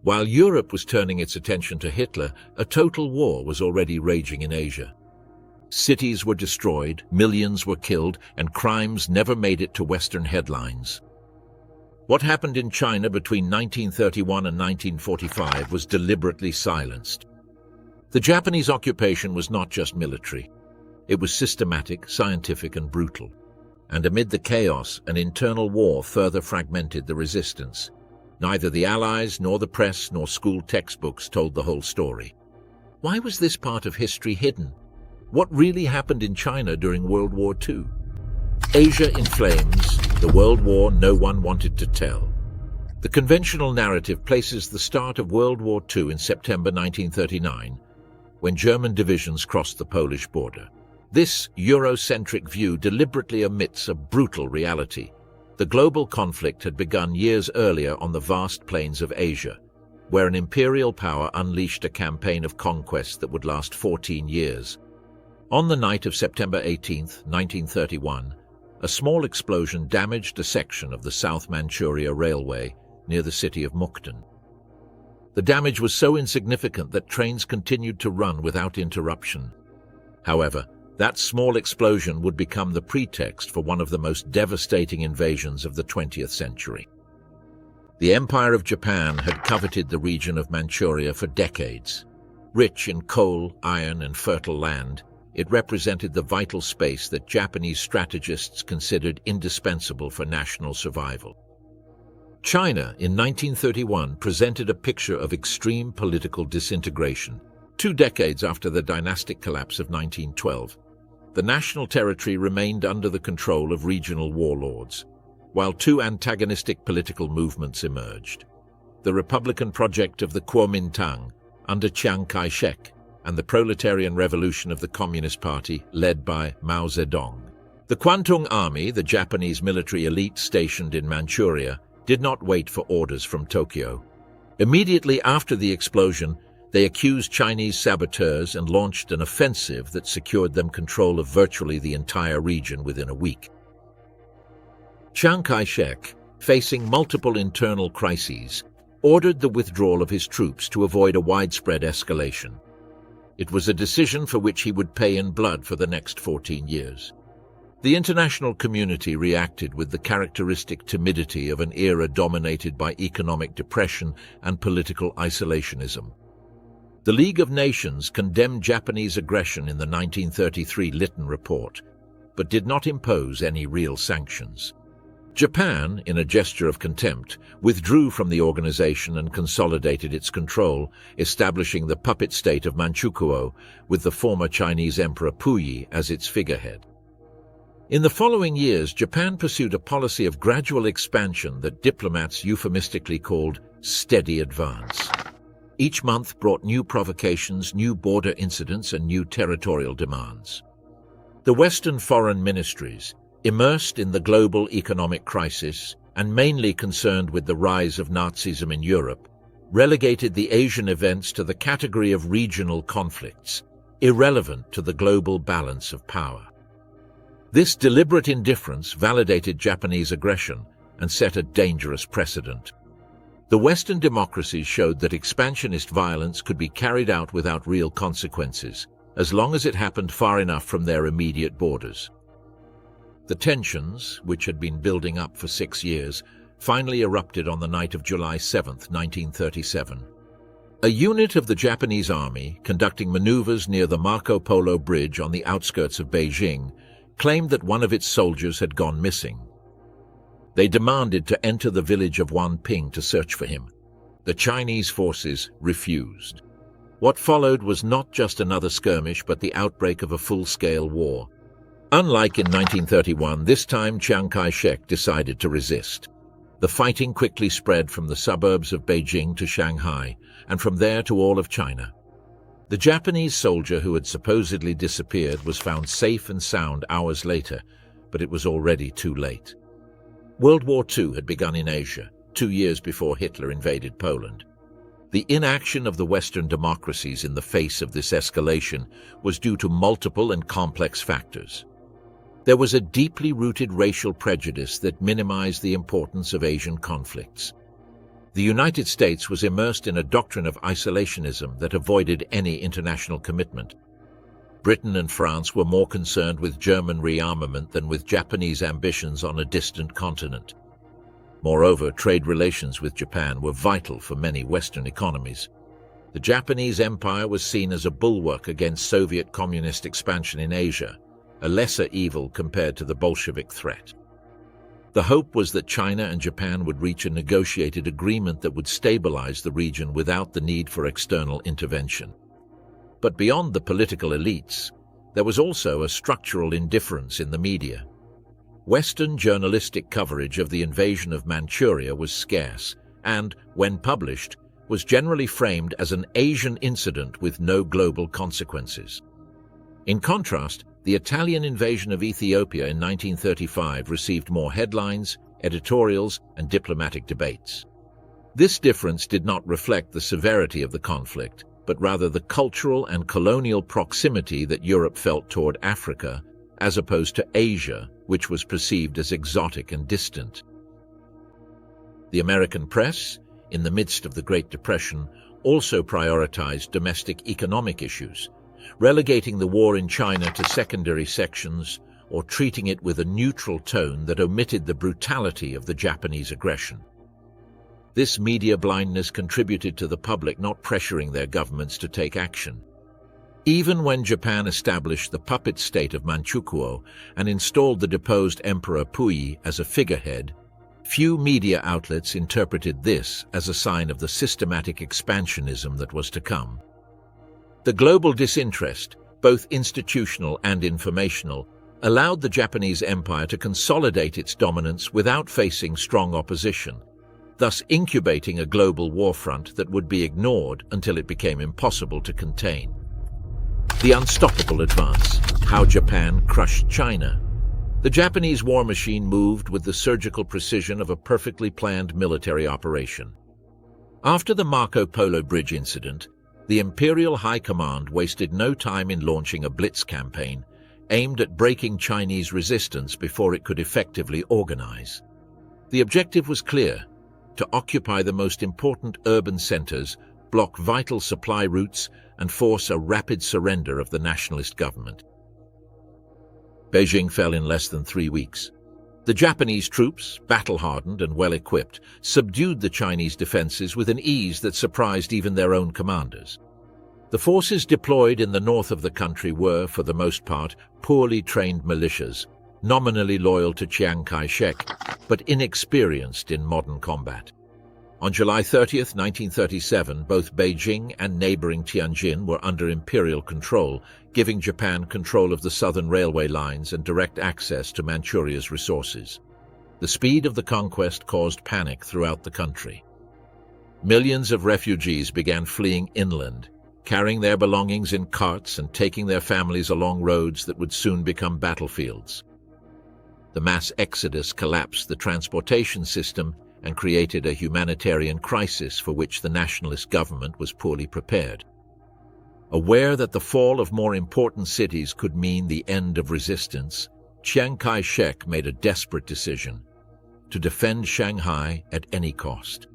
While Europe was turning its attention to Hitler, a total war was already raging in Asia. Cities were destroyed, millions were killed, and crimes never made it to Western headlines. What happened in China between 1931 and 1945 was deliberately silenced. The Japanese occupation was not just military. It was systematic, scientific, and brutal. And amid the chaos, an internal war further fragmented the resistance. Neither the Allies, nor the press, nor school textbooks told the whole story. Why was this part of history hidden? What really happened in China during World War II? Asia in flames, the World War no one wanted to tell. The conventional narrative places the start of World War II in September 1939, when German divisions crossed the Polish border. This Eurocentric view deliberately omits a brutal reality. The global conflict had begun years earlier on the vast plains of Asia, where an imperial power unleashed a campaign of conquest that would last 14 years. On the night of September 18, 1931, a small explosion damaged a section of the South Manchuria Railway near the city of Mukden. The damage was so insignificant that trains continued to run without interruption. However, that small explosion would become the pretext for one of the most devastating invasions of the 20th century. The Empire of Japan had coveted the region of Manchuria for decades. Rich in coal, iron, and fertile land, it represented the vital space that Japanese strategists considered indispensable for national survival. China, in 1931, presented a picture of extreme political disintegration. 2 decades after the dynastic collapse of 1912, the national territory remained under the control of regional warlords, while 2 antagonistic political movements emerged. The Republican project of the Kuomintang, under Chiang Kai-shek, and the proletarian revolution of the Communist Party, led by Mao Zedong. The Kwantung Army, the Japanese military elite stationed in Manchuria, did not wait for orders from Tokyo. Immediately after the explosion, they accused Chinese saboteurs and launched an offensive that secured them control of virtually the entire region within a week. Chiang Kai-shek, facing multiple internal crises, ordered the withdrawal of his troops to avoid a widespread escalation. It was a decision for which he would pay in blood for the next 14 years. The international community reacted with the characteristic timidity of an era dominated by economic depression and political isolationism. The League of Nations condemned Japanese aggression in the 1933 Lytton Report, but did not impose any real sanctions. Japan, in a gesture of contempt, withdrew from the organization and consolidated its control, establishing the puppet state of Manchukuo with the former Chinese Emperor Puyi as its figurehead. In the following years, Japan pursued a policy of gradual expansion that diplomats euphemistically called steady advance. Each month brought new provocations, new border incidents, and new territorial demands. The Western foreign ministries, immersed in the global economic crisis and mainly concerned with the rise of Nazism in Europe, relegated the Asian events to the category of regional conflicts, irrelevant to the global balance of power. This deliberate indifference validated Japanese aggression and set a dangerous precedent. The Western democracies showed that expansionist violence could be carried out without real consequences, as long as it happened far enough from their immediate borders. The tensions, which had been building up for 6 years, finally erupted on the night of July 7, 1937. A unit of the Japanese army, conducting maneuvers near the Marco Polo Bridge on the outskirts of Beijing, claimed that one of its soldiers had gone missing. They demanded to enter the village of Wanping to search for him. The Chinese forces refused. What followed was not just another skirmish, but the outbreak of a full-scale war. Unlike in 1931, this time Chiang Kai-shek decided to resist. The fighting quickly spread from the suburbs of Beijing to Shanghai, and from there to all of China. The Japanese soldier who had supposedly disappeared was found safe and sound hours later, but it was already too late. World War II had begun in Asia, 2 years before Hitler invaded Poland. The inaction of the Western democracies in the face of this escalation was due to multiple and complex factors. There was a deeply rooted racial prejudice that minimized the importance of Asian conflicts. The United States was immersed in a doctrine of isolationism that avoided any international commitment. Britain and France were more concerned with German rearmament than with Japanese ambitions on a distant continent. Moreover, trade relations with Japan were vital for many Western economies. The Japanese Empire was seen as a bulwark against Soviet communist expansion in Asia, a lesser evil compared to the Bolshevik threat. The hope was that China and Japan would reach a negotiated agreement that would stabilize the region without the need for external intervention. But beyond the political elites, there was also a structural indifference in the media. Western journalistic coverage of the invasion of Manchuria was scarce and, when published, was generally framed as an Asian incident with no global consequences. In contrast, the Italian invasion of Ethiopia in 1935 received more headlines, editorials, and diplomatic debates. This difference did not reflect the severity of the conflict, but rather the cultural and colonial proximity that Europe felt toward Africa, as opposed to Asia, which was perceived as exotic and distant. The American press, in the midst of the Great Depression, also prioritized domestic economic issues, relegating the war in China to secondary sections or treating it with a neutral tone that omitted the brutality of the Japanese aggression. This media blindness contributed to the public not pressuring their governments to take action. Even when Japan established the puppet state of Manchukuo and installed the deposed Emperor Puyi as a figurehead, few media outlets interpreted this as a sign of the systematic expansionism that was to come. The global disinterest, both institutional and informational, allowed the Japanese Empire to consolidate its dominance without facing strong opposition, thus incubating a global war front that would be ignored until it became impossible to contain. The unstoppable advance, how Japan crushed China. The Japanese war machine moved with the surgical precision of a perfectly planned military operation. After the Marco Polo Bridge incident, the Imperial High Command wasted no time in launching a blitz campaign aimed at breaking Chinese resistance before it could effectively organize. The objective was clear: to occupy the most important urban centers, block vital supply routes, and force a rapid surrender of the nationalist government. Beijing fell in less than 3 weeks. The Japanese troops, battle-hardened and well-equipped, subdued the Chinese defenses with an ease that surprised even their own commanders. The forces deployed in the north of the country were, for the most part, poorly trained militias, nominally loyal to Chiang Kai-shek, but inexperienced in modern combat. On July 30, 1937, both Beijing and neighboring Tianjin were under imperial control, giving Japan control of the southern railway lines and direct access to Manchuria's resources. The speed of the conquest caused panic throughout the country. Millions of refugees began fleeing inland, carrying their belongings in carts and taking their families along roads that would soon become battlefields. The mass exodus collapsed the transportation system and created a humanitarian crisis for which the nationalist government was poorly prepared. Aware that the fall of more important cities could mean the end of resistance, Chiang Kai-shek made a desperate decision: to defend Shanghai at any cost.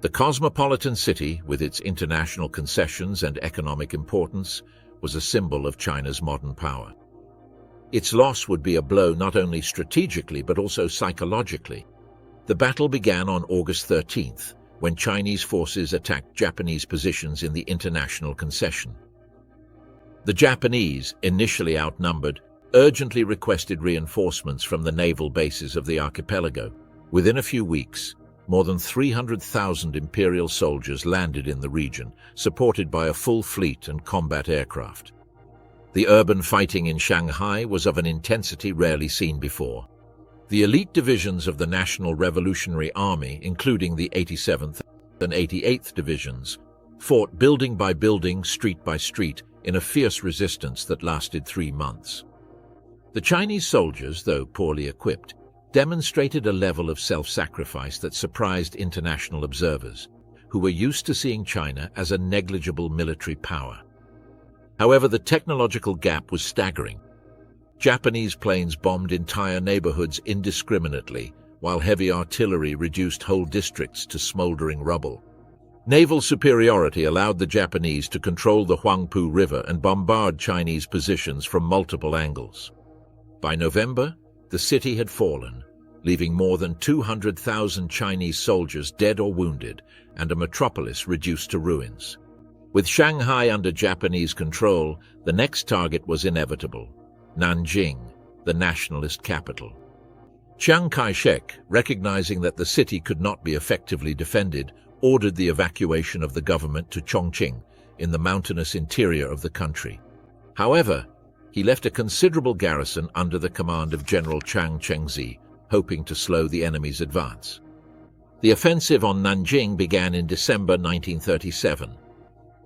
The cosmopolitan city, with its international concessions and economic importance, was a symbol of China's modern power. Its loss would be a blow not only strategically but also psychologically. The battle began on August 13th, when Chinese forces attacked Japanese positions in the international concession. The Japanese, initially outnumbered, urgently requested reinforcements from the naval bases of the archipelago. Within a few weeks, more than 300,000 imperial soldiers landed in the region, supported by a full fleet and combat aircraft. The urban fighting in Shanghai was of an intensity rarely seen before. The elite divisions of the National Revolutionary Army, including the 87th and 88th Divisions, fought building by building, street by street, in a fierce resistance that lasted 3 months. The Chinese soldiers, though poorly equipped, demonstrated a level of self-sacrifice that surprised international observers, who were used to seeing China as a negligible military power. However, the technological gap was staggering. Japanese planes bombed entire neighborhoods indiscriminately, while heavy artillery reduced whole districts to smoldering rubble. Naval superiority allowed the Japanese to control the Huangpu River and bombard Chinese positions from multiple angles. By November, the city had fallen, leaving more than 200,000 Chinese soldiers dead or wounded and a metropolis reduced to ruins. With Shanghai under Japanese control, the next target was inevitable: Nanjing, the nationalist capital. Chiang Kai-shek, recognizing that the city could not be effectively defended, ordered the evacuation of the government to Chongqing, in the mountainous interior of the country. However, he left a considerable garrison under the command of General Chang Chengzi, hoping to slow the enemy's advance. The offensive on Nanjing began in December 1937.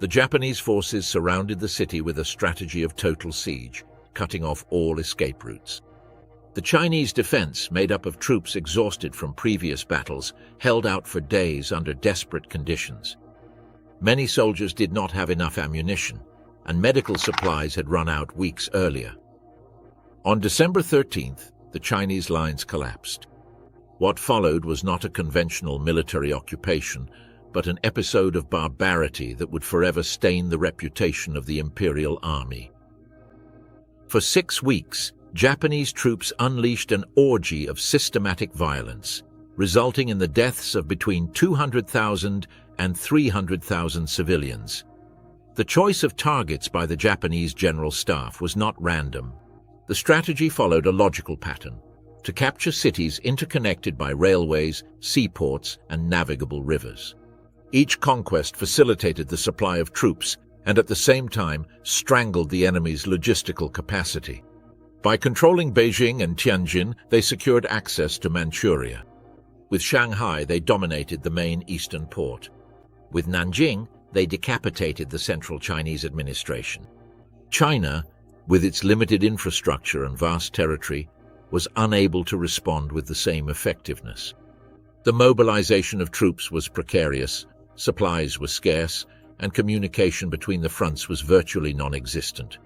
The Japanese forces surrounded the city with a strategy of total siege, cutting off all escape routes. The Chinese defense, made up of troops exhausted from previous battles, held out for days under desperate conditions. Many soldiers did not have enough ammunition, and medical supplies had run out weeks earlier. On December 13th, the Chinese lines collapsed. What followed was not a conventional military occupation, but an episode of barbarity that would forever stain the reputation of the Imperial Army. For 6 weeks, Japanese troops unleashed an orgy of systematic violence, resulting in the deaths of between 200,000 and 300,000 civilians. The choice of targets by the Japanese General Staff was not random. The strategy followed a logical pattern: to capture cities interconnected by railways, seaports, and navigable rivers. Each conquest facilitated the supply of troops and at the same time strangled the enemy's logistical capacity. By controlling Beijing and Tianjin, they secured access to Manchuria. With Shanghai, they dominated the main eastern port. With Nanjing, they decapitated the central Chinese administration. China, with its limited infrastructure and vast territory, was unable to respond with the same effectiveness. The mobilization of troops was precarious, supplies were scarce, and communication between the fronts was virtually non-existent.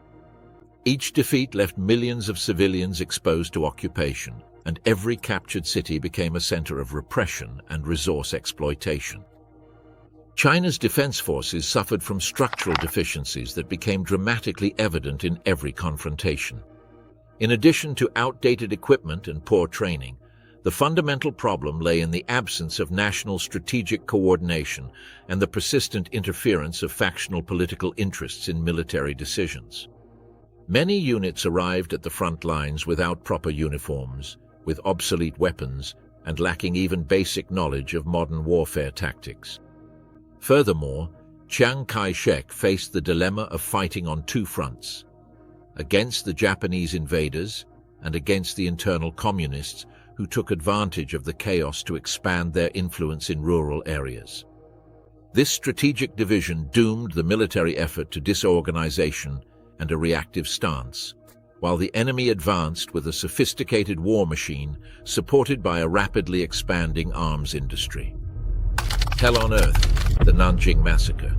Each defeat left millions of civilians exposed to occupation, and every captured city became a center of repression and resource exploitation. China's defense forces suffered from structural deficiencies that became dramatically evident in every confrontation. In addition to outdated equipment and poor training, the fundamental problem lay in the absence of national strategic coordination and the persistent interference of factional political interests in military decisions. Many units arrived at the front lines without proper uniforms, with obsolete weapons, and lacking even basic knowledge of modern warfare tactics. Furthermore, Chiang Kai-shek faced the dilemma of fighting on 2 fronts: against the Japanese invaders and against the internal communists who took advantage of the chaos to expand their influence in rural areas. This strategic division doomed the military effort to disorganization and a reactive stance, while the enemy advanced with a sophisticated war machine supported by a rapidly expanding arms industry. Hell on earth, the Nanjing Massacre.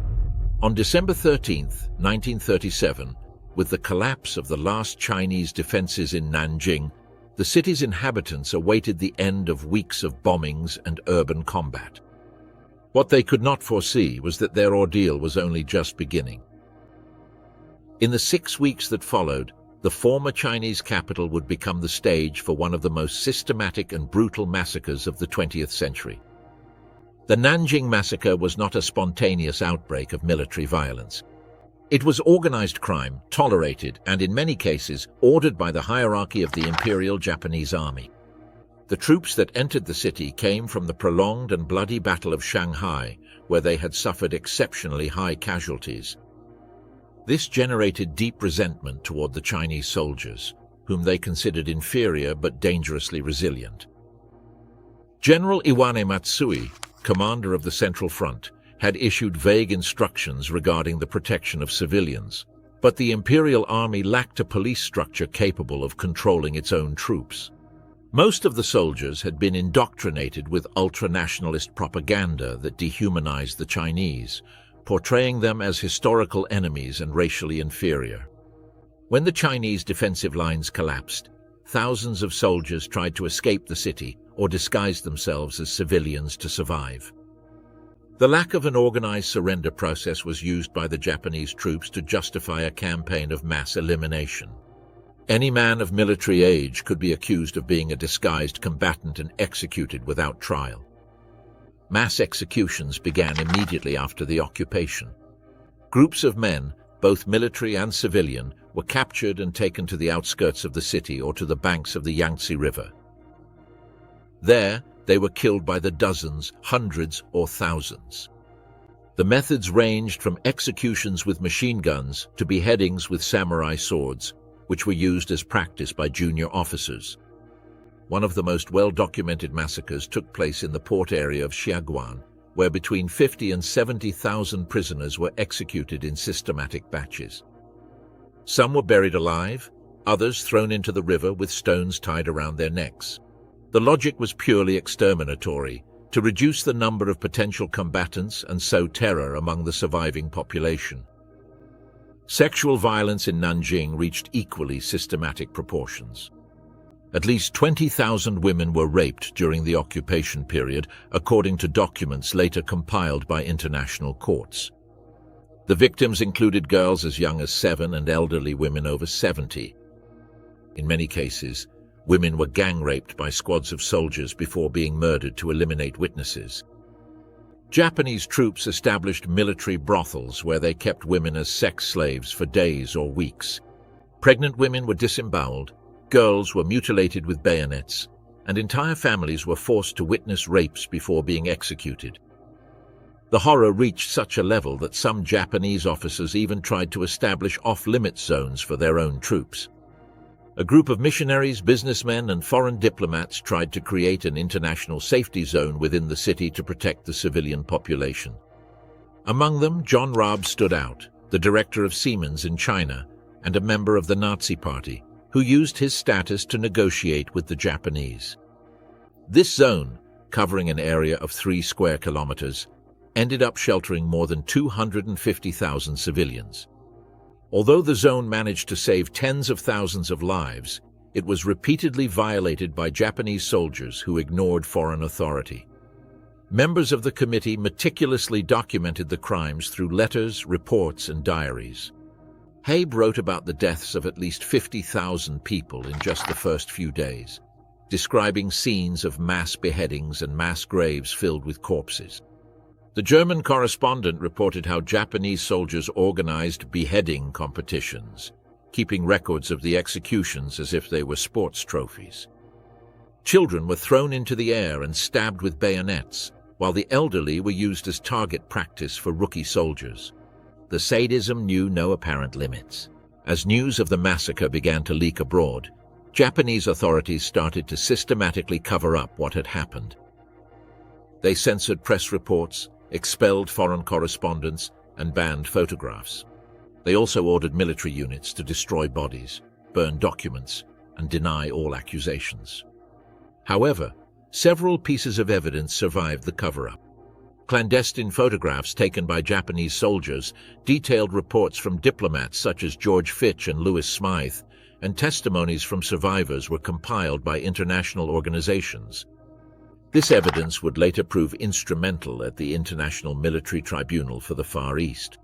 On December 13, 1937, with the collapse of the last Chinese defenses in Nanjing, the city's inhabitants awaited the end of weeks of bombings and urban combat. What they could not foresee was that their ordeal was only just beginning. In the 6 weeks that followed, the former Chinese capital would become the stage for one of the most systematic and brutal massacres of the 20th century. The Nanjing Massacre was not a spontaneous outbreak of military violence. It was organized crime, tolerated, and in many cases, ordered by the hierarchy of the Imperial Japanese Army. The troops that entered the city came from the prolonged and bloody Battle of Shanghai, where they had suffered exceptionally high casualties. This generated deep resentment toward the Chinese soldiers, whom they considered inferior but dangerously resilient. General Iwane Matsui, commander of the Central Front, had issued vague instructions regarding the protection of civilians, but the Imperial Army lacked a police structure capable of controlling its own troops. Most of the soldiers had been indoctrinated with ultra-nationalist propaganda that dehumanized the Chinese, portraying them as historical enemies and racially inferior. When the Chinese defensive lines collapsed, thousands of soldiers tried to escape the city, or disguised themselves as civilians to survive. The lack of an organized surrender process was used by the Japanese troops to justify a campaign of mass elimination. Any man of military age could be accused of being a disguised combatant and executed without trial. Mass executions began immediately after the occupation. Groups of men, both military and civilian, were captured and taken to the outskirts of the city or to the banks of the Yangtze River. There, they were killed by the dozens, hundreds, or thousands. The methods ranged from executions with machine guns to beheadings with samurai swords, which were used as practice by junior officers. One of the most well-documented massacres took place in the port area of Xiaguan, where between 50 and 70,000 prisoners were executed in systematic batches. Some were buried alive, others thrown into the river with stones tied around their necks. The logic was purely exterminatory, to reduce the number of potential combatants and sow terror among the surviving population. Sexual violence in Nanjing reached equally systematic proportions. At least 20,000 women were raped during the occupation period, according to documents later compiled by international courts. The victims included girls as young as 7 and elderly women over 70. In many cases, women were gang-raped by squads of soldiers before being murdered to eliminate witnesses. Japanese troops established military brothels where they kept women as sex slaves for days or weeks. Pregnant women were disemboweled, girls were mutilated with bayonets, and entire families were forced to witness rapes before being executed. The horror reached such a level that some Japanese officers even tried to establish off-limits zones for their own troops. A group of missionaries, businessmen, and foreign diplomats tried to create an international safety zone within the city to protect the civilian population. Among them, John Raab stood out, the director of Siemens in China and a member of the Nazi Party, who used his status to negotiate with the Japanese. This zone, covering an area of 3 square kilometers, ended up sheltering more than 250,000 civilians. Although the zone managed to save tens of thousands of lives, it was repeatedly violated by Japanese soldiers who ignored foreign authority. Members of the committee meticulously documented the crimes through letters, reports, and diaries. Habe wrote about the deaths of at least 50,000 people in just the first few days, describing scenes of mass beheadings and mass graves filled with corpses. The German correspondent reported how Japanese soldiers organized beheading competitions, keeping records of the executions as if they were sports trophies. Children were thrown into the air and stabbed with bayonets, while the elderly were used as target practice for rookie soldiers. The sadism knew no apparent limits. As news of the massacre began to leak abroad, Japanese authorities started to systematically cover up what had happened. They censored press reports, expelled foreign correspondents, and banned photographs. They also ordered military units to destroy bodies, burn documents, and deny all accusations. However, several pieces of evidence survived the cover-up. Clandestine photographs taken by Japanese soldiers, detailed reports from diplomats such as George Fitch and Louis Smythe, and testimonies from survivors were compiled by international organizations. This evidence would later prove instrumental at the International Military Tribunal for the Far East.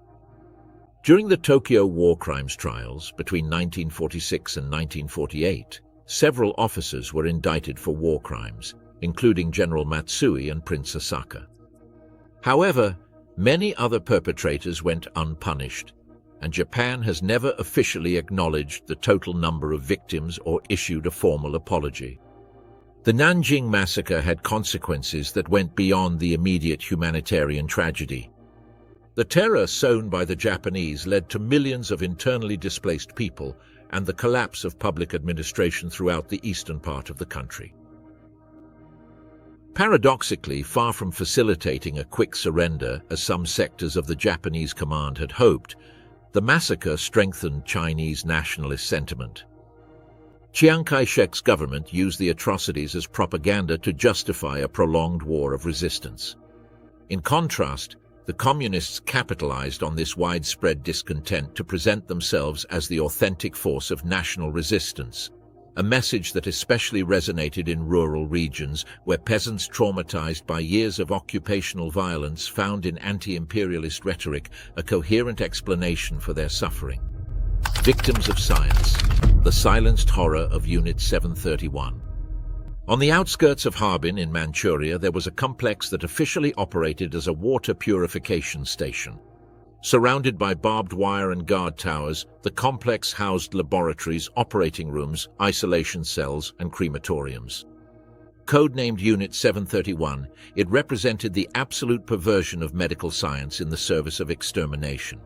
During the Tokyo war crimes trials between 1946 and 1948, several officers were indicted for war crimes, including General Matsui and Prince Asaka. However, many other perpetrators went unpunished, and Japan has never officially acknowledged the total number of victims or issued a formal apology. The Nanjing massacre had consequences that went beyond the immediate humanitarian tragedy. The terror sown by the Japanese led to millions of internally displaced people and the collapse of public administration throughout the eastern part of the country. Paradoxically, far from facilitating a quick surrender, as some sectors of the Japanese command had hoped, the massacre strengthened Chinese nationalist sentiment. Chiang Kai-shek's government used the atrocities as propaganda to justify a prolonged war of resistance. In contrast, the communists capitalized on this widespread discontent to present themselves as the authentic force of national resistance, a message that especially resonated in rural regions where peasants traumatized by years of occupational violence found in anti-imperialist rhetoric a coherent explanation for their suffering. Victims of Science, the silenced horror of Unit 731. On the outskirts of Harbin in Manchuria, there was a complex that officially operated as a water purification station. Surrounded by barbed wire and guard towers, the complex housed laboratories, operating rooms, isolation cells, and crematoriums. Codenamed Unit 731, it represented the absolute perversion of medical science in the service of extermination.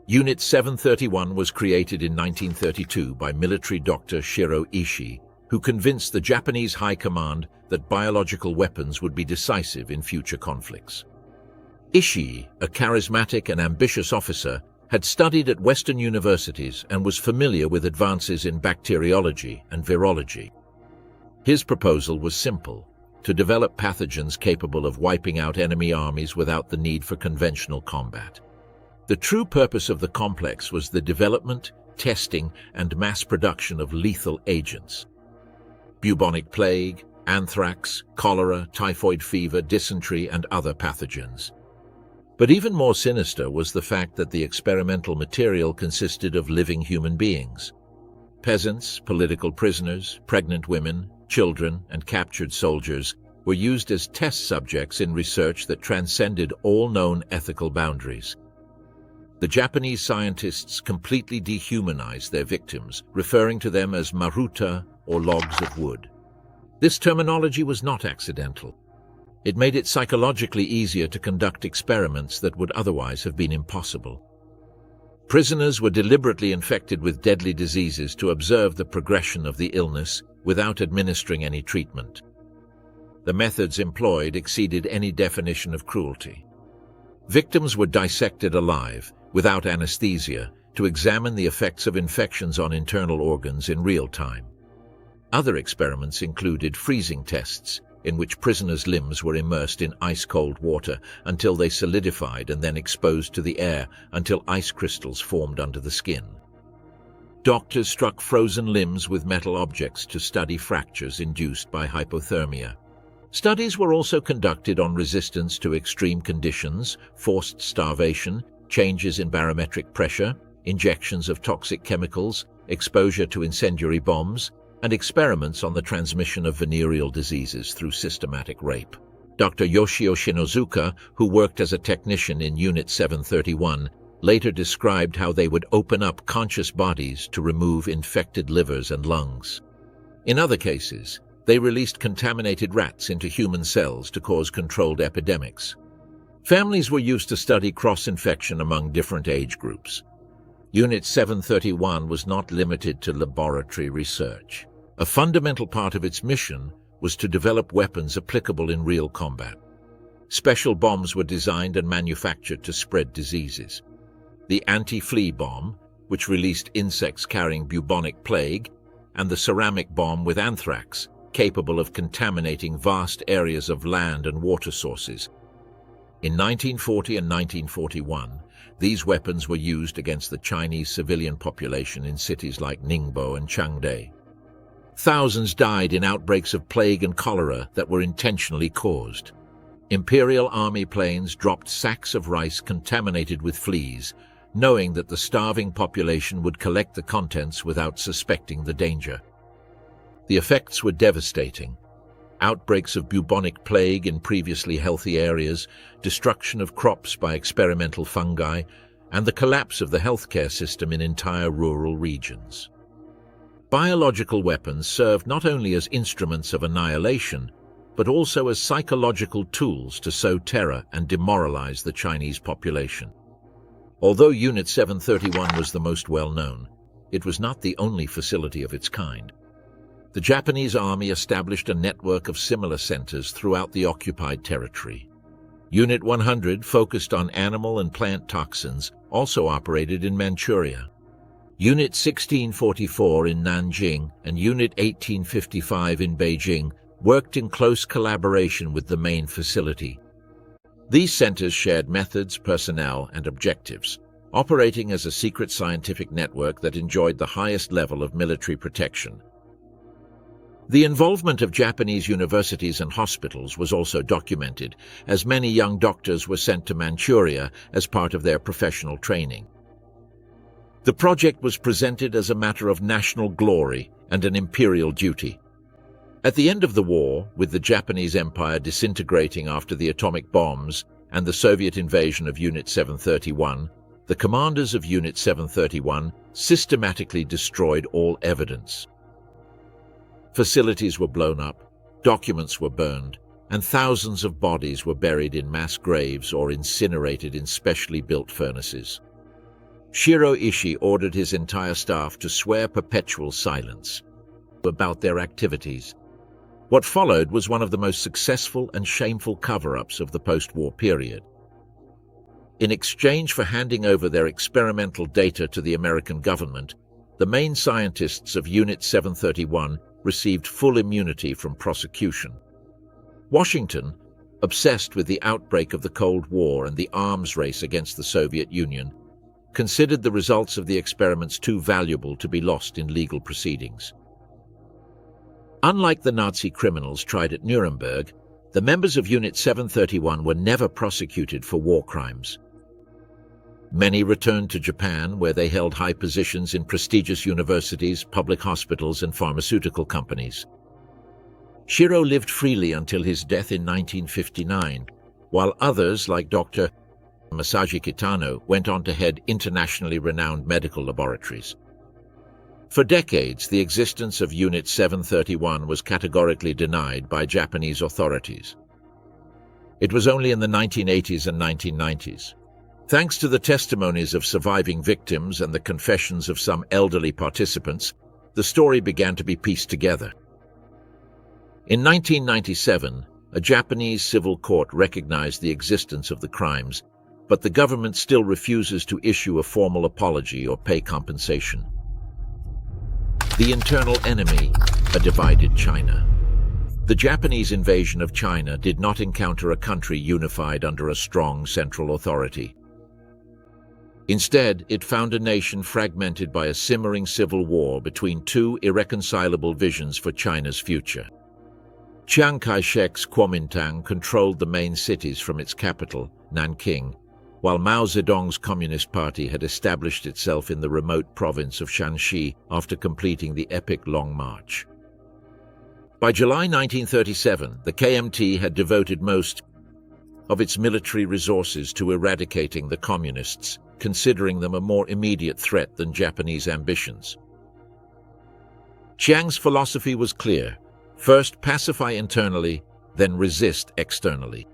Unit 731 was created in 1932 by military doctor Shiro Ishii, who convinced the Japanese High Command that biological weapons would be decisive in future conflicts. Ishii, a charismatic and ambitious officer, had studied at Western universities and was familiar with advances in bacteriology and virology. His proposal was simple: to develop pathogens capable of wiping out enemy armies without the need for conventional combat. The true purpose of the complex was the development, testing, and mass production of lethal agents. Bubonic plague, anthrax, cholera, typhoid fever, dysentery, and other pathogens. But even more sinister was the fact that the experimental material consisted of living human beings. Peasants, political prisoners, pregnant women, children, and captured soldiers were used as test subjects in research that transcended all known ethical boundaries. The Japanese scientists completely dehumanized their victims, referring to them as maruta, or logs of wood. This terminology was not accidental. It made it psychologically easier to conduct experiments that would otherwise have been impossible. Prisoners were deliberately infected with deadly diseases to observe the progression of the illness without administering any treatment. The methods employed exceeded any definition of cruelty. Victims were dissected alive, without anesthesia, to examine the effects of infections on internal organs in real time. Other experiments included freezing tests, in which prisoners' limbs were immersed in ice-cold water until they solidified and then exposed to the air until ice crystals formed under the skin. Doctors struck frozen limbs with metal objects to study fractures induced by hypothermia. Studies were also conducted on resistance to extreme conditions, forced starvation, changes in barometric pressure, injections of toxic chemicals, exposure to incendiary bombs, and experiments on the transmission of venereal diseases through systematic rape. Dr. Yoshio Shinozuka, who worked as a technician in Unit 731, later described how they would open up conscious bodies to remove infected livers and lungs. In other cases, they released contaminated rats into human cells to cause controlled epidemics. Families were used to study cross-infection among different age groups. Unit 731 was not limited to laboratory research. A fundamental part of its mission was to develop weapons applicable in real combat. Special bombs were designed and manufactured to spread diseases. The anti-flea bomb, which released insects carrying bubonic plague, and the ceramic bomb with anthrax, capable of contaminating vast areas of land and water sources. In 1940 and 1941, these weapons were used against the Chinese civilian population in cities like Ningbo and Changde. Thousands died in outbreaks of plague and cholera that were intentionally caused. Imperial Army planes dropped sacks of rice contaminated with fleas, knowing that the starving population would collect the contents without suspecting the danger. The effects were devastating. Outbreaks of bubonic plague in previously healthy areas, destruction of crops by experimental fungi, and the collapse of the healthcare system in entire rural regions. Biological weapons served not only as instruments of annihilation, but also as psychological tools to sow terror and demoralize the Chinese population. Although Unit 731 was the most well-known, it was not the only facility of its kind. The Japanese Army established a network of similar centers throughout the occupied territory. Unit 100, focused on animal and plant toxins, also operated in Manchuria. Unit 1644 in Nanjing and Unit 1855 in Beijing worked in close collaboration with the main facility. These centers shared methods, personnel, and objectives, operating as a secret scientific network that enjoyed the highest level of military protection. The involvement of Japanese universities and hospitals was also documented, as many young doctors were sent to Manchuria as part of their professional training. The project was presented as a matter of national glory and an imperial duty. At the end of the war, with the Japanese Empire disintegrating after the atomic bombs and the Soviet invasion of Unit 731, the commanders of Unit 731 systematically destroyed all evidence. Facilities were blown up, documents were burned, and thousands of bodies were buried in mass graves or incinerated in specially built furnaces. Shiro Ishii ordered his entire staff to swear perpetual silence about their activities. What followed was one of the most successful and shameful cover-ups of the post-war period. In exchange for handing over their experimental data to the American government, the main scientists of Unit 731 received full immunity from prosecution. Washington, obsessed with the outbreak of the Cold War and the arms race against the Soviet Union, considered the results of the experiments too valuable to be lost in legal proceedings. Unlike the Nazi criminals tried at Nuremberg, the members of Unit 731 were never prosecuted for war crimes. Many returned to Japan, where they held high positions in prestigious universities, public hospitals, and pharmaceutical companies. Shiro lived freely until his death in 1959, while others, like Dr. Masashi Kitano, went on to head internationally renowned medical laboratories. For decades, the existence of Unit 731 was categorically denied by Japanese authorities. It was only in the 1980s and 1990s. Thanks to the testimonies of surviving victims and the confessions of some elderly participants, the story began to be pieced together. In 1997, a Japanese civil court recognized the existence of the crimes, but the government still refuses to issue a formal apology or pay compensation. The internal enemy, a divided China. The Japanese invasion of China did not encounter a country unified under a strong central authority. Instead, it found a nation fragmented by a simmering civil war between two irreconcilable visions for China's future. Chiang Kai-shek's Kuomintang controlled the main cities from its capital, Nanking, while Mao Zedong's Communist Party had established itself in the remote province of Shanxi after completing the epic Long March. By July 1937, the KMT had devoted most of its military resources to eradicating the Communists, considering them a more immediate threat than Japanese ambitions. Chiang's philosophy was clear: first pacify internally, then resist externally.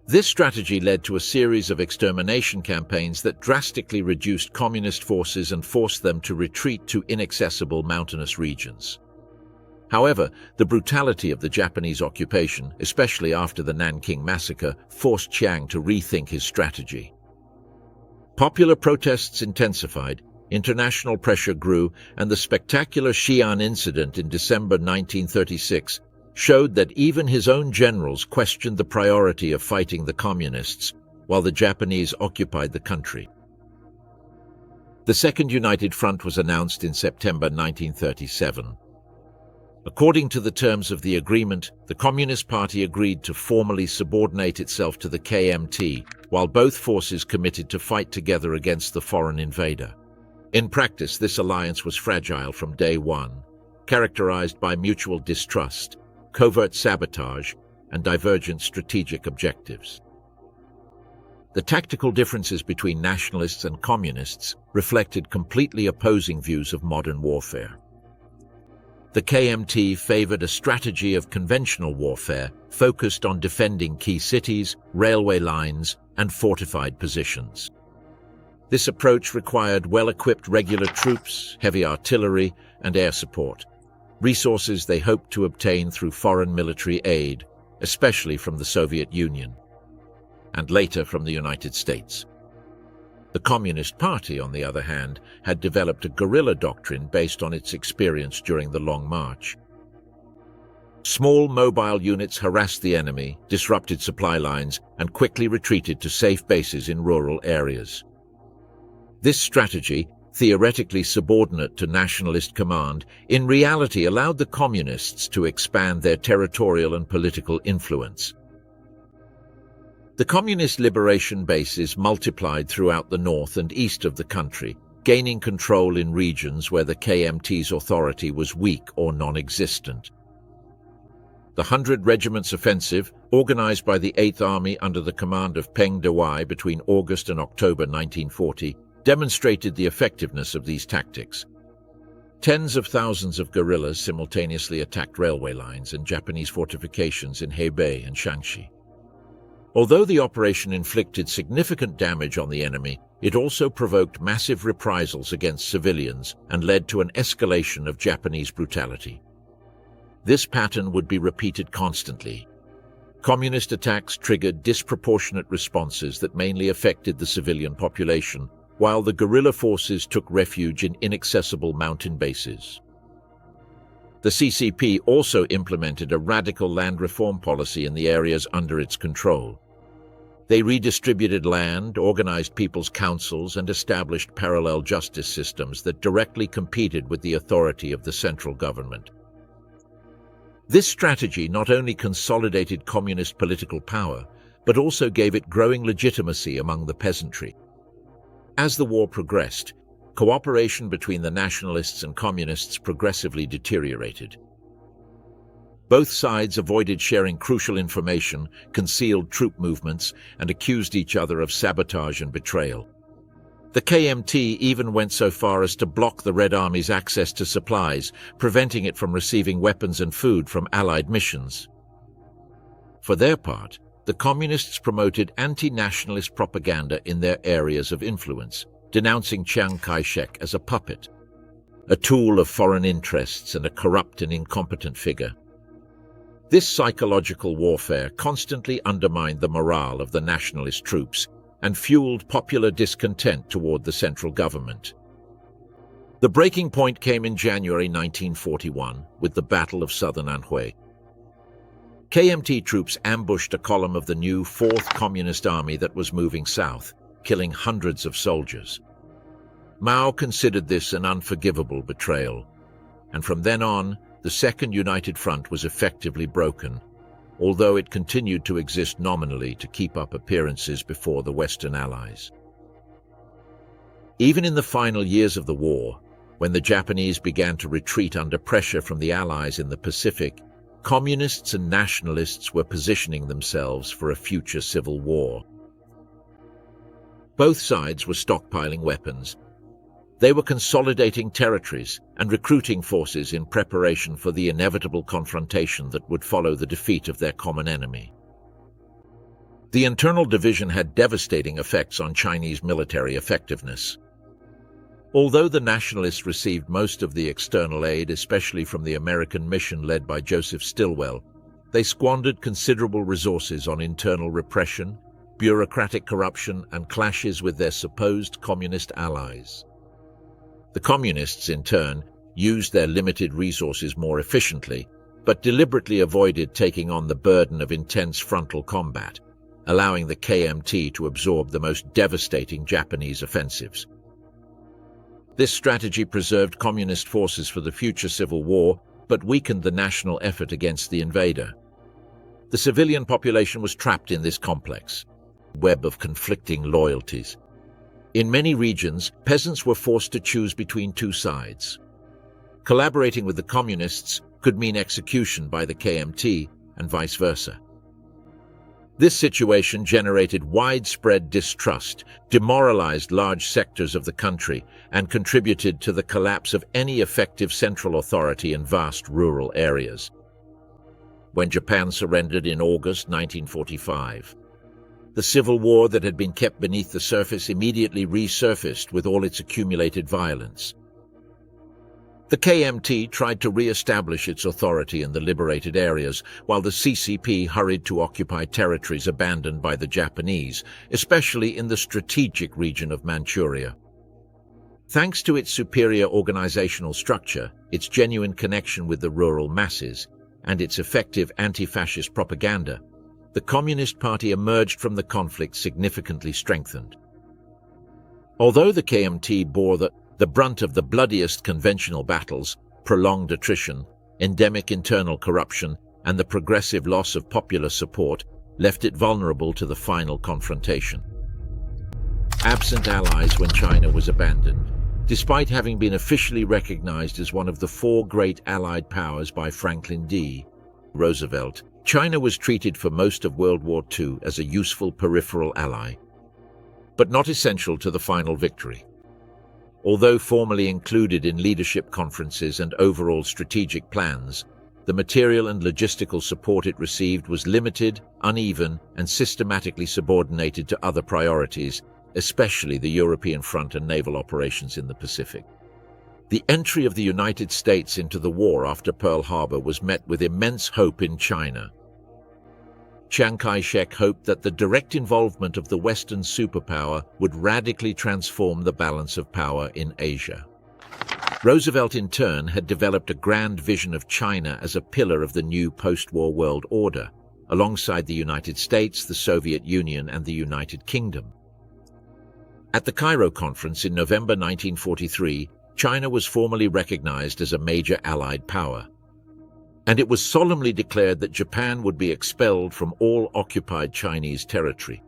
This strategy led to a series of extermination campaigns that drastically reduced communist forces and forced them to retreat to inaccessible mountainous regions. However, the brutality of the Japanese occupation, especially after the Nanking massacre, forced Chiang to rethink his strategy. Popular protests intensified, international pressure grew, and the spectacular Xi'an incident in December 1936 showed that even his own generals questioned the priority of fighting the communists while the Japanese occupied the country. The Second United Front was announced in September 1937. According to the terms of the agreement, the Communist Party agreed to formally subordinate itself to the KMT, while both forces committed to fight together against the foreign invader. In practice, this alliance was fragile from day one, characterized by mutual distrust, covert sabotage, and divergent strategic objectives. The tactical differences between nationalists and communists reflected completely opposing views of modern warfare. The KMT favored a strategy of conventional warfare focused on defending key cities, railway lines, and fortified positions. This approach required well-equipped regular troops, heavy artillery, and air support, resources they hoped to obtain through foreign military aid, especially from the Soviet Union, and later from the United States. The Communist Party, on the other hand, had developed a guerrilla doctrine based on its experience during the Long March. Small mobile units harassed the enemy, disrupted supply lines, and quickly retreated to safe bases in rural areas. This strategy, theoretically subordinate to nationalist command, in reality allowed the communists to expand their territorial and political influence. The communist liberation bases multiplied throughout the north and east of the country, gaining control in regions where the KMT's authority was weak or non-existent. The 100 Regiments Offensive, organized by the 8th Army under the command of Peng Dehuai between August and October 1940, demonstrated the effectiveness of these tactics. Tens of thousands of guerrillas simultaneously attacked railway lines and Japanese fortifications in Hebei and Shaanxi. Although the operation inflicted significant damage on the enemy, it also provoked massive reprisals against civilians and led to an escalation of Japanese brutality. This pattern would be repeated constantly. Communist attacks triggered disproportionate responses that mainly affected the civilian population, while the guerrilla forces took refuge in inaccessible mountain bases. The CCP also implemented a radical land reform policy in the areas under its control. They redistributed land, organized people's councils, and established parallel justice systems that directly competed with the authority of the central government. This strategy not only consolidated communist political power, but also gave it growing legitimacy among the peasantry. As the war progressed, cooperation between the nationalists and communists progressively deteriorated. Both sides avoided sharing crucial information, concealed troop movements, and accused each other of sabotage and betrayal. The KMT even went so far as to block the Red Army's access to supplies, preventing it from receiving weapons and food from Allied missions. For their part, the Communists promoted anti-nationalist propaganda in their areas of influence, denouncing Chiang Kai-shek as a puppet, a tool of foreign interests and a corrupt and incompetent figure. This psychological warfare constantly undermined the morale of the nationalist troops and fueled popular discontent toward the central government. The breaking point came in January 1941 with the Battle of Southern Anhui. KMT troops ambushed a column of the new 4th Communist Army that was moving south, killing hundreds of soldiers. Mao considered this an unforgivable betrayal, and from then on, the Second United Front was effectively broken, although it continued to exist nominally to keep up appearances before the Western Allies. Even in the final years of the war, when the Japanese began to retreat under pressure from the Allies in the Pacific, communists and nationalists were positioning themselves for a future civil war. Both sides were stockpiling weapons. They were consolidating territories and recruiting forces in preparation for the inevitable confrontation that would follow the defeat of their common enemy. The internal division had devastating effects on Chinese military effectiveness. Although the nationalists received most of the external aid, especially from the American mission led by Joseph Stilwell, they squandered considerable resources on internal repression, bureaucratic corruption, and clashes with their supposed communist allies. The communists, in turn, used their limited resources more efficiently, but deliberately avoided taking on the burden of intense frontal combat, allowing the KMT to absorb the most devastating Japanese offensives. This strategy preserved communist forces for the future civil war, but weakened the national effort against the invader. The civilian population was trapped in this complex web of conflicting loyalties. In many regions, peasants were forced to choose between two sides. Collaborating with the communists could mean execution by the KMT and vice versa. This situation generated widespread distrust, demoralized large sectors of the country, and contributed to the collapse of any effective central authority in vast rural areas. When Japan surrendered in August 1945, the civil war that had been kept beneath the surface immediately resurfaced with all its accumulated violence. The KMT tried to re-establish its authority in the liberated areas, while the CCP hurried to occupy territories abandoned by the Japanese, especially in the strategic region of Manchuria. Thanks to its superior organizational structure, its genuine connection with the rural masses, and its effective anti-fascist propaganda, the Communist Party emerged from the conflict significantly strengthened. Although the KMT bore the The brunt of the bloodiest conventional battles, prolonged attrition, endemic internal corruption, and the progressive loss of popular support left it vulnerable to the final confrontation. Absent allies when China was abandoned, despite having been officially recognized as one of the four great Allied powers by Franklin D. Roosevelt, China was treated for most of World War II as a useful peripheral ally, but not essential to the final victory. Although formally included in leadership conferences and overall strategic plans, the material and logistical support it received was limited, uneven, and systematically subordinated to other priorities, especially the European front and naval operations in the Pacific. The entry of the United States into the war after Pearl Harbor was met with immense hope in China. Chiang Kai-shek hoped that the direct involvement of the Western superpower would radically transform the balance of power in Asia. Roosevelt, in turn, had developed a grand vision of China as a pillar of the new post-war world order, alongside the United States, the Soviet Union, and the United Kingdom. At the Cairo Conference in November 1943, China was formally recognized as a major Allied power, and it was solemnly declared that Japan would be expelled from all occupied Chinese territory.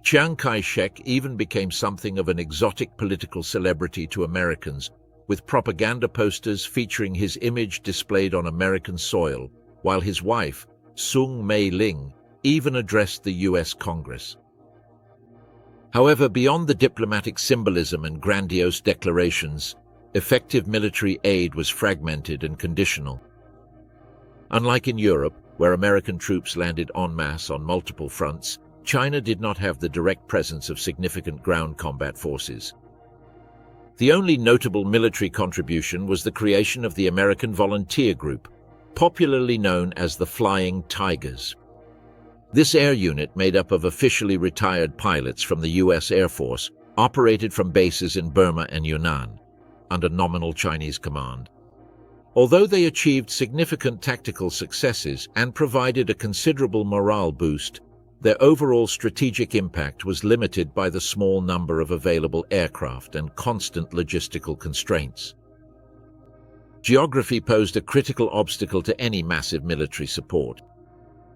Chiang Kai-shek even became something of an exotic political celebrity to Americans, with propaganda posters featuring his image displayed on American soil, while his wife, Sung Mei-ling, even addressed the U.S. Congress. However, beyond the diplomatic symbolism and grandiose declarations, effective military aid was fragmented and conditional. Unlike in Europe, where American troops landed en masse on multiple fronts, China did not have the direct presence of significant ground combat forces. The only notable military contribution was the creation of the American Volunteer Group, popularly known as the Flying Tigers. This air unit, made up of officially retired pilots from the U.S. Air Force, operated from bases in Burma and Yunnan, under nominal Chinese command. Although they achieved significant tactical successes and provided a considerable morale boost, their overall strategic impact was limited by the small number of available aircraft and constant logistical constraints. Geography posed a critical obstacle to any massive military support.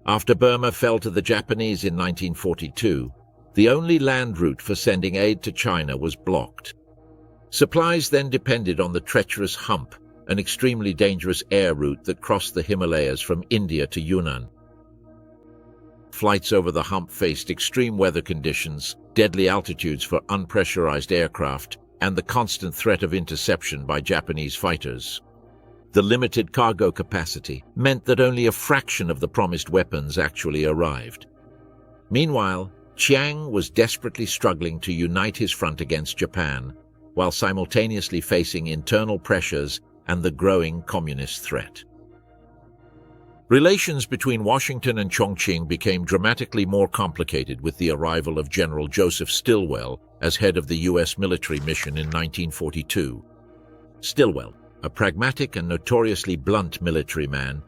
After Burma fell to the Japanese in 1942, the only land route for sending aid to China was blocked. Supplies then depended on the treacherous Hump, an extremely dangerous air route that crossed the Himalayas from India to Yunnan. Flights over the Hump faced extreme weather conditions, deadly altitudes for unpressurized aircraft, and the constant threat of interception by Japanese fighters. The limited cargo capacity meant that only a fraction of the promised weapons actually arrived. Meanwhile, Chiang was desperately struggling to unite his front against Japan, while simultaneously facing internal pressures and the growing communist threat. Relations between Washington and Chongqing became dramatically more complicated with the arrival of General Joseph Stilwell as head of the U.S. military mission in 1942. Stilwell, a pragmatic and notoriously blunt military man,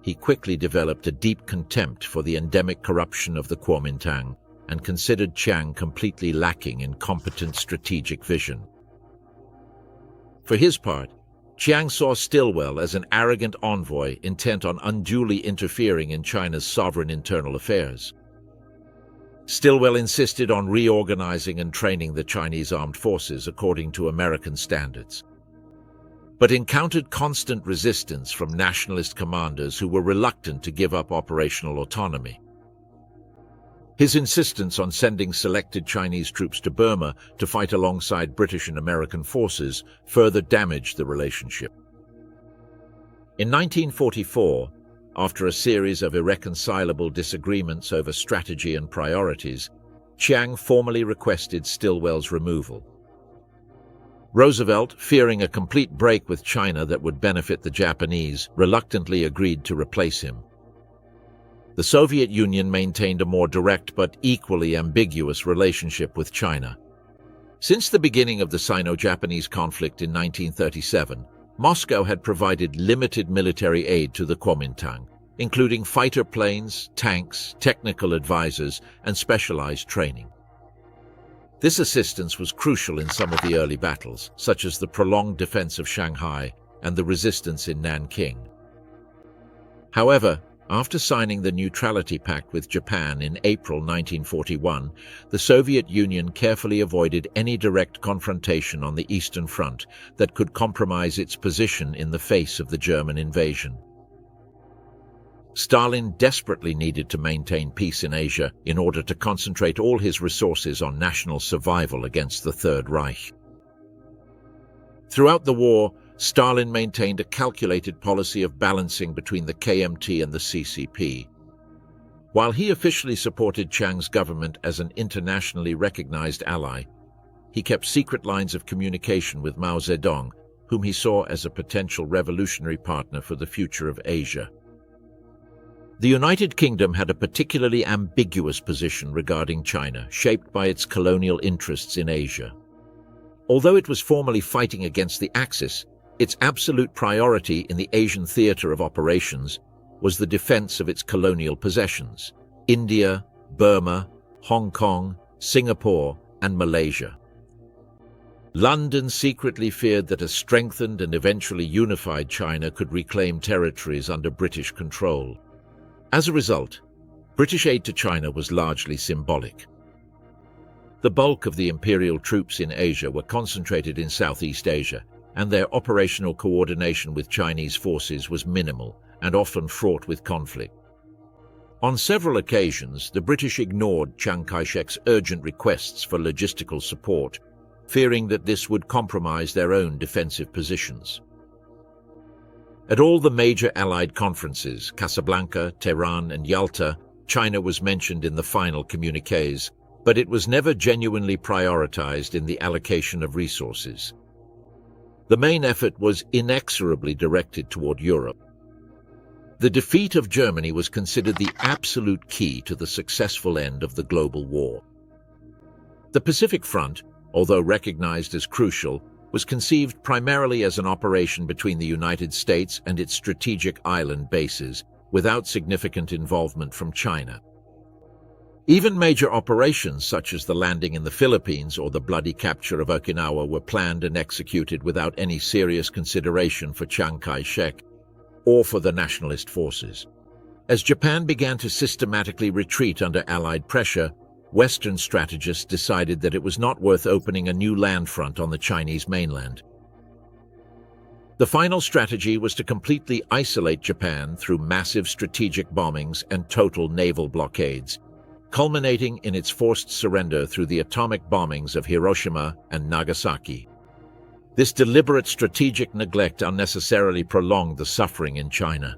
he quickly developed a deep contempt for the endemic corruption of the Kuomintang and considered Chiang completely lacking in competent strategic vision. For his part, Chiang saw Stilwell as an arrogant envoy intent on unduly interfering in China's sovereign internal affairs. Stilwell insisted on reorganizing and training the Chinese armed forces according to American standards, but encountered constant resistance from nationalist commanders who were reluctant to give up operational autonomy. His insistence on sending selected Chinese troops to Burma to fight alongside British and American forces further damaged the relationship. In 1944, after a series of irreconcilable disagreements over strategy and priorities, Chiang formally requested Stilwell's removal. Roosevelt, fearing a complete break with China that would benefit the Japanese, reluctantly agreed to replace him. The Soviet Union maintained a more direct but equally ambiguous relationship with China. Since the beginning of the Sino-Japanese conflict in 1937, Moscow had provided limited military aid to the Kuomintang, including fighter planes, tanks, technical advisors, and specialized training. This assistance was crucial in some of the early battles, such as the prolonged defense of Shanghai and the resistance in Nanking. However, after signing the Neutrality Pact with Japan in April 1941, the Soviet Union carefully avoided any direct confrontation on the Eastern Front that could compromise its position in the face of the German invasion. Stalin desperately needed to maintain peace in Asia in order to concentrate all his resources on national survival against the Third Reich. Throughout the war, Stalin maintained a calculated policy of balancing between the KMT and the CCP. While he officially supported Chiang's government as an internationally recognized ally, he kept secret lines of communication with Mao Zedong, whom he saw as a potential revolutionary partner for the future of Asia. The United Kingdom had a particularly ambiguous position regarding China, shaped by its colonial interests in Asia. Although it was formally fighting against the Axis, its absolute priority in the Asian theater of operations was the defense of its colonial possessions: India, Burma, Hong Kong, Singapore, and Malaysia. London secretly feared that a strengthened and eventually unified China could reclaim territories under British control. As a result, British aid to China was largely symbolic. The bulk of the imperial troops in Asia were concentrated in Southeast Asia, and their operational coordination with Chinese forces was minimal and often fraught with conflict. On several occasions, the British ignored Chiang Kai-shek's urgent requests for logistical support, fearing that this would compromise their own defensive positions. At all the major Allied conferences, Casablanca, Tehran, and Yalta, China was mentioned in the final communiques, but it was never genuinely prioritized in the allocation of resources. The main effort was inexorably directed toward Europe. The defeat of Germany was considered the absolute key to the successful end of the global war. The Pacific Front, although recognized as crucial, was conceived primarily as an operation between the United States and its strategic island bases, without significant involvement from China. Even major operations such as the landing in the Philippines or the bloody capture of Okinawa were planned and executed without any serious consideration for Chiang Kai-shek or for the nationalist forces. As Japan began to systematically retreat under Allied pressure, Western strategists decided that it was not worth opening a new land front on the Chinese mainland. The final strategy was to completely isolate Japan through massive strategic bombings and total naval blockades, culminating in its forced surrender through the atomic bombings of Hiroshima and Nagasaki. This deliberate strategic neglect unnecessarily prolonged the suffering in China.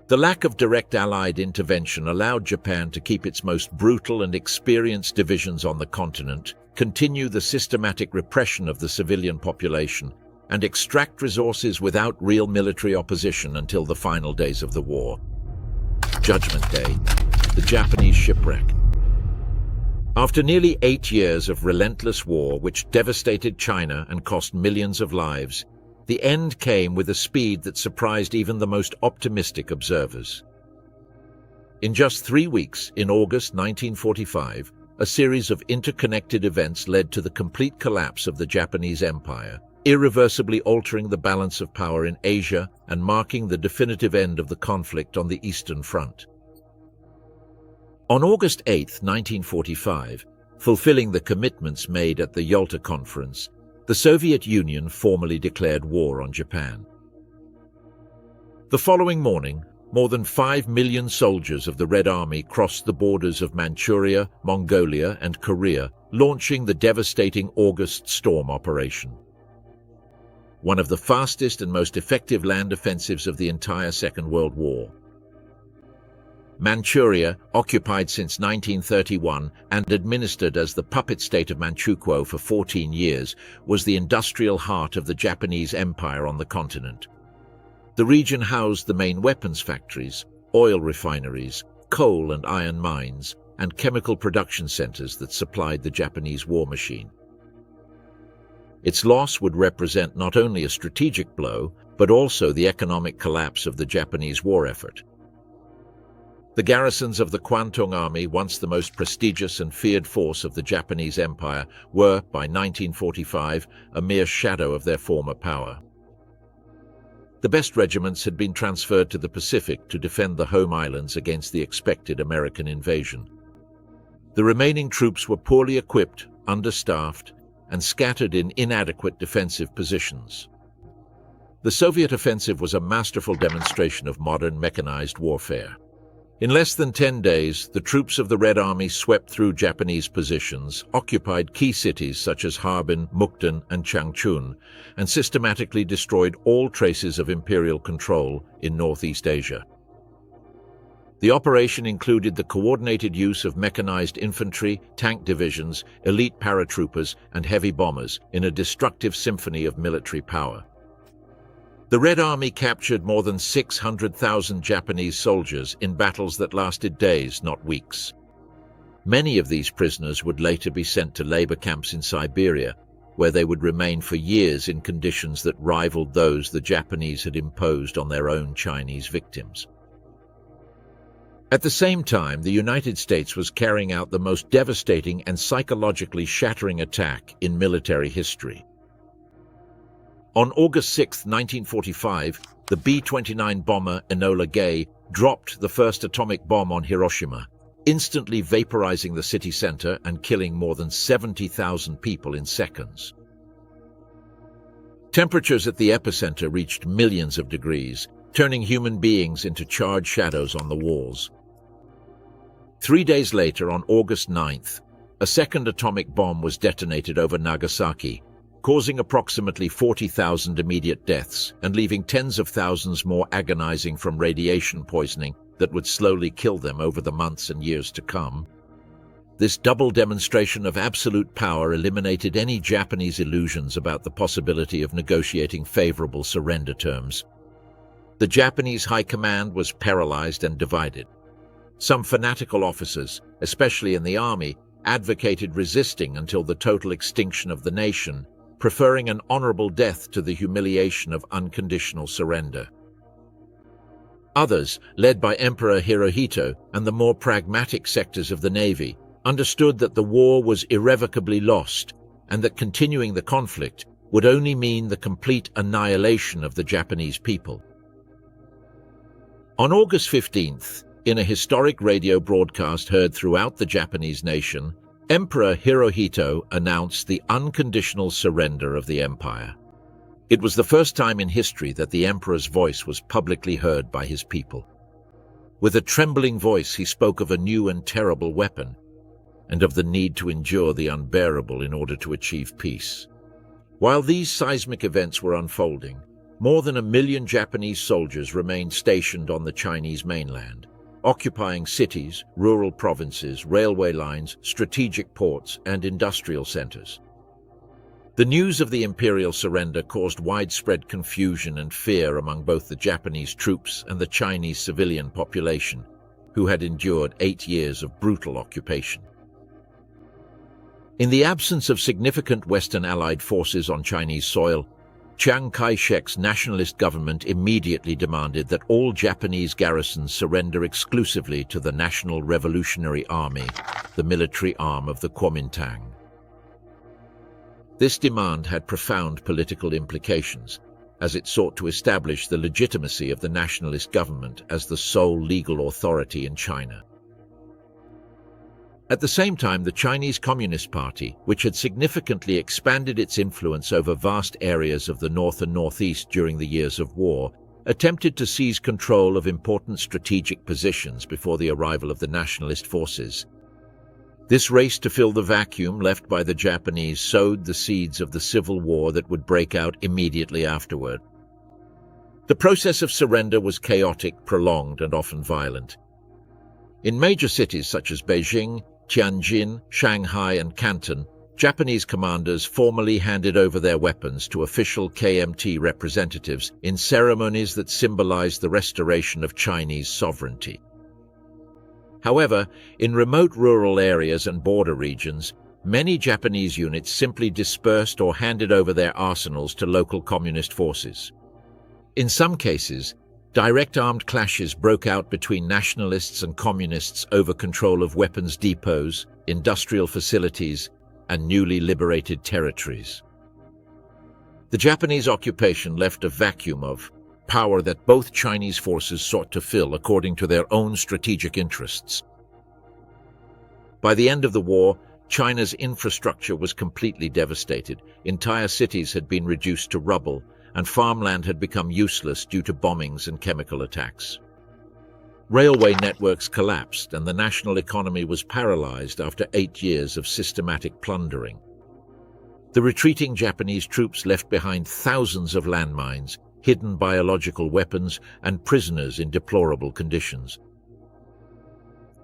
The lack of direct Allied intervention allowed Japan to keep its most brutal and experienced divisions on the continent, continue the systematic repression of the civilian population, and extract resources without real military opposition until the final days of the war. Judgment Day, the Japanese shipwreck. After nearly 8 years of relentless war which devastated China and cost millions of lives, the end came with a speed that surprised even the most optimistic observers. In just 3 weeks, in August 1945, a series of interconnected events led to the complete collapse of the Japanese Empire, irreversibly altering the balance of power in Asia and marking the definitive end of the conflict on the Eastern Front. On August 8, 1945, fulfilling the commitments made at the Yalta Conference, the Soviet Union formally declared war on Japan. The following morning, more than 5 million soldiers of the Red Army crossed the borders of Manchuria, Mongolia, and Korea, launching the devastating August Storm operation. One of the fastest and most effective land offensives of the entire Second World War. Manchuria, occupied since 1931 and administered as the puppet state of Manchukuo for 14 years, was the industrial heart of the Japanese Empire on the continent. The region housed the main weapons factories, oil refineries, coal and iron mines, and chemical production centers that supplied the Japanese war machine. Its loss would represent not only a strategic blow, but also the economic collapse of the Japanese war effort. The garrisons of the Kwantung Army, once the most prestigious and feared force of the Japanese Empire, were, by 1945, a mere shadow of their former power. The best regiments had been transferred to the Pacific to defend the home islands against the expected American invasion. The remaining troops were poorly equipped, understaffed, and scattered in inadequate defensive positions. The Soviet offensive was a masterful demonstration of modern mechanized warfare. In less than 10 days, the troops of the Red Army swept through Japanese positions, occupied key cities such as Harbin, Mukden, and Changchun, and systematically destroyed all traces of imperial control in Northeast Asia. The operation included the coordinated use of mechanized infantry, tank divisions, elite paratroopers, and heavy bombers in a destructive symphony of military power. The Red Army captured more than 600,000 Japanese soldiers in battles that lasted days, not weeks. Many of these prisoners would later be sent to labor camps in Siberia, where they would remain for years in conditions that rivaled those the Japanese had imposed on their own Chinese victims. At the same time, the United States was carrying out the most devastating and psychologically shattering attack in military history. On August 6, 1945, the B-29 bomber Enola Gay dropped the first atomic bomb on Hiroshima, instantly vaporizing the city center and killing more than 70,000 people in seconds. Temperatures at the epicenter reached millions of degrees, turning human beings into charred shadows on the walls. 3 days later, on August 9th, a second atomic bomb was detonated over Nagasaki, causing approximately 40,000 immediate deaths and leaving tens of thousands more agonizing from radiation poisoning that would slowly kill them over the months and years to come. This double demonstration of absolute power eliminated any Japanese illusions about the possibility of negotiating favorable surrender terms. The Japanese High Command was paralyzed and divided. Some fanatical officers, especially in the army, advocated resisting until the total extinction of the nation, preferring an honorable death to the humiliation of unconditional surrender. Others, led by Emperor Hirohito and the more pragmatic sectors of the Navy, understood that the war was irrevocably lost and that continuing the conflict would only mean the complete annihilation of the Japanese people. On August 15th, in a historic radio broadcast heard throughout the Japanese nation, Emperor Hirohito announced the unconditional surrender of the empire. It was the first time in history that the emperor's voice was publicly heard by his people. With a trembling voice, he spoke of a new and terrible weapon, and of the need to endure the unbearable in order to achieve peace. While these seismic events were unfolding, more than 1 million Japanese soldiers remained stationed on the Chinese mainland, occupying cities, rural provinces, railway lines, strategic ports, and industrial centers. The news of the imperial surrender caused widespread confusion and fear among both the Japanese troops and the Chinese civilian population, who had endured 8 years of brutal occupation. In the absence of significant Western Allied forces on Chinese soil, Chiang Kai-shek's nationalist government immediately demanded that all Japanese garrisons surrender exclusively to the National Revolutionary Army, the military arm of the Kuomintang. This demand had profound political implications, as it sought to establish the legitimacy of the nationalist government as the sole legal authority in China. At the same time, the Chinese Communist Party, which had significantly expanded its influence over vast areas of the north and northeast during the years of war, attempted to seize control of important strategic positions before the arrival of the nationalist forces. This race to fill the vacuum left by the Japanese sowed the seeds of the civil war that would break out immediately afterward. The process of surrender was chaotic, prolonged, and often violent. In major cities such as Beijing, Tianjin, Shanghai, and Canton, Japanese commanders formally handed over their weapons to official KMT representatives in ceremonies that symbolized the restoration of Chinese sovereignty. However, in remote rural areas and border regions, many Japanese units simply dispersed or handed over their arsenals to local communist forces. In some cases, Direct armed clashes broke out between nationalists and communists over control of weapons depots, industrial facilities, and newly liberated territories. The Japanese occupation left a vacuum of power that both Chinese forces sought to fill according to their own strategic interests. By the end of the war, China's infrastructure was completely devastated. Entire cities had been reduced to rubble, and farmland had become useless due to bombings and chemical attacks. Railway networks collapsed, and the national economy was paralyzed after 8 years of systematic plundering. The retreating Japanese troops left behind thousands of landmines, hidden biological weapons, and prisoners in deplorable conditions.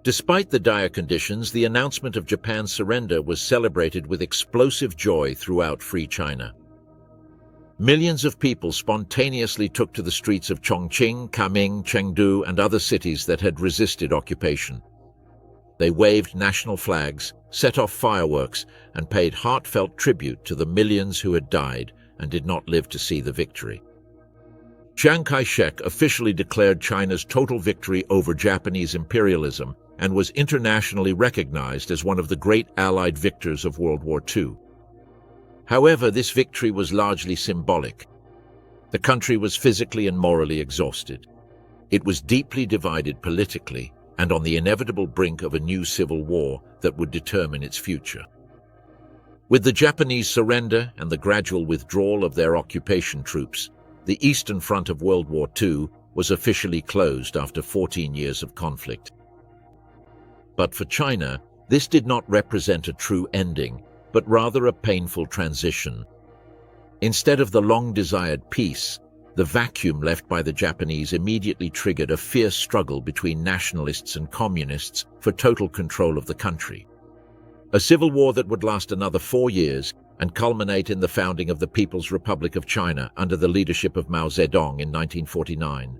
Despite the dire conditions, the announcement of Japan's surrender was celebrated with explosive joy throughout Free China. Millions of people spontaneously took to the streets of Chongqing, Kunming, Chengdu, and other cities that had resisted occupation. They waved national flags, set off fireworks, and paid heartfelt tribute to the millions who had died and did not live to see the victory. Chiang Kai-shek officially declared China's total victory over Japanese imperialism and was internationally recognized as one of the great Allied victors of World War II. However, this victory was largely symbolic. The country was physically and morally exhausted. It was deeply divided politically and on the inevitable brink of a new civil war that would determine its future. With the Japanese surrender and the gradual withdrawal of their occupation troops, the Eastern Front of World War II was officially closed after 14 years of conflict. But for China, this did not represent a true ending, but rather a painful transition. Instead of the long-desired peace, the vacuum left by the Japanese immediately triggered a fierce struggle between nationalists and communists for total control of the country. A civil war that would last another 4 years and culminate in the founding of the People's Republic of China under the leadership of Mao Zedong in 1949.